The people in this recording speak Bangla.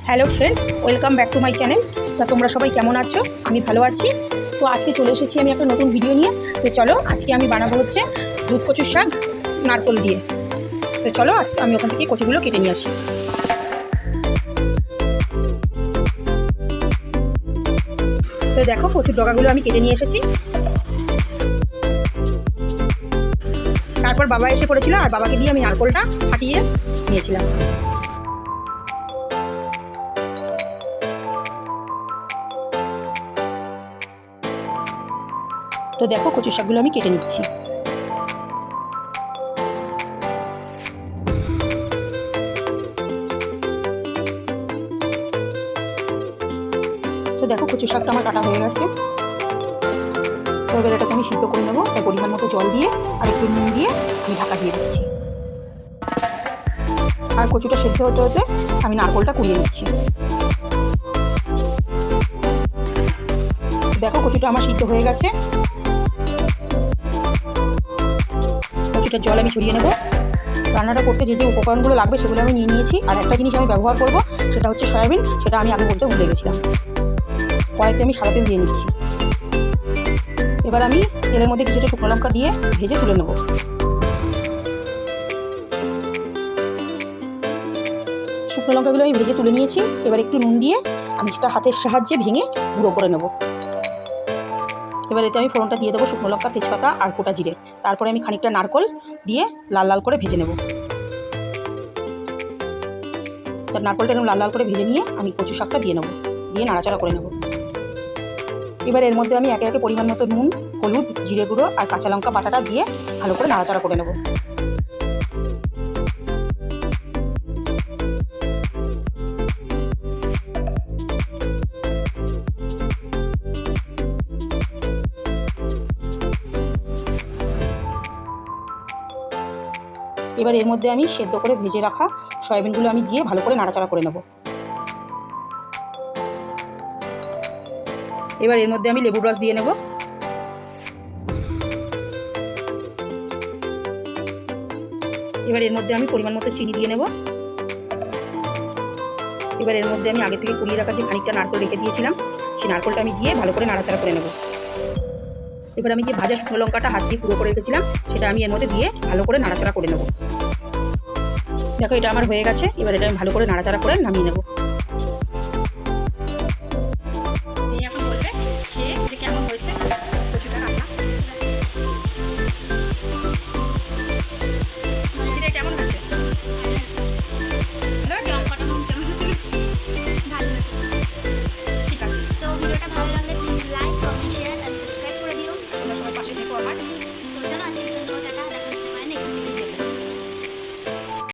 Hello friends, welcome back to my channel. তা তোমরা সবাই কেমন আছো? আমি ভালো আছি। তো আজকে চলে এসেছি আমি একটা নতুন ভিডিও নিয়ে। তো চলো আজকে আমি বানাবো হচ্ছে দুধ কচুর শাক নারকোল দিয়ে। তো চলো আজকে আমি ওখান থেকে কচুগুলো কেটে নিয়ে আসি। তো দেখো কচুর ডগাগুলো আমি কেটে নিয়ে এসেছি। তারপর বাবা এসে পড়েছিল আর বাবাকে দিয়ে আমি নারকোলটা ফাটিয়ে নিয়েছিলাম। তো দেখো কচুর শাকগুলো আমি কেটে নিচ্ছি। তো দেখো কচুর শাকটা আমার কাটা হয়ে গেছে। তো এবার এটাকে আমি সিদ্ধ করে নেবো। তাই পরিমাণ মতো জল দিয়ে আর একটু নুন দিয়ে আমি ঢাকা দিয়ে দিচ্ছি। আর কচুটা সিদ্ধ হতে হতে আমি নারকোলটা কুড়িয়ে নিচ্ছি। দেখো কচুটা আমার সিদ্ধ হয়ে গেছে। কচুটার জল আমি ছড়িয়ে নেব। রান্নাটা করতে যে যে উপকরণগুলো লাগবে সেগুলো আমি নিয়ে নিয়েছি। আর একটা জিনিস আমি ব্যবহার করব, সেটা হচ্ছে সয়াবিন। সেটা আমি আগে বলতে ভুলে গেছিলাম। কড়াইতে আমি সাদা তেল দিয়ে নিচ্ছি। এবার আমি তেলের মধ্যে কিছুটা শুকনো লঙ্কা দিয়ে ভেজে তুলে নেব। শুকনো লঙ্কাগুলো আমি ভেজে তুলে নিয়েছি। এবার একটু নুন দিয়ে আমি সেটা হাতের সাহায্যে ভেঙে গুঁড়ো করে নেব। এবার এতে আমি ফোড়নটা দিয়ে দেবো শুকনো লঙ্কা, তেজপাতা আর গোটা জিরে। তারপরে আমি খানিকটা নারকোল দিয়ে লাল লাল করে ভেজে নেব। তার নারকোলটা এরকম লাল লাল করে ভেজে নিয়ে আমি কচু শাকটা দিয়ে নেব, দিয়ে নাড়াচাড়া করে নেব। এবার এর মধ্যে আমি একে একে পরিমাণ মতো নুন, হলুদ, জিরে গুঁড়ো আর কাঁচা লঙ্কা বাটাটা দিয়ে ভালো করে নাড়াচাড়া করে নেব। এবার এর মধ্যে আমি সেদ্ধ করে ভেজে রাখা সয়াবিনগুলো আমি দিয়ে ভালো করে নাড়াচাড়া করে নেব। এবার এর মধ্যে আমি লেবুর রস দিয়ে নেব। এবার এর মধ্যে আমি পরিমাণ মতো চিনি দিয়ে নেব। এবার এর মধ্যে আমি আগে থেকে কুড়িয়ে রাখা যে খানিকটা নারকোল রেখে দিয়েছিলাম, সেই নারকোলটা আমি দিয়ে ভালো করে নাড়াচাড়া করে নেব। এবার আমি যে ভাজা শুকনো লঙ্কাটা হাত দিয়ে গুঁড়ো করে রেখেছিলাম, সেটা আমি এর মধ্যে দিয়ে ভালো করে নাড়াচাড়া করে নেব। দেখো এটা আমার হয়ে গেছে। এবার এটা আমি ভালো করে নাড়াচাড়া করে নামিয়ে নেব।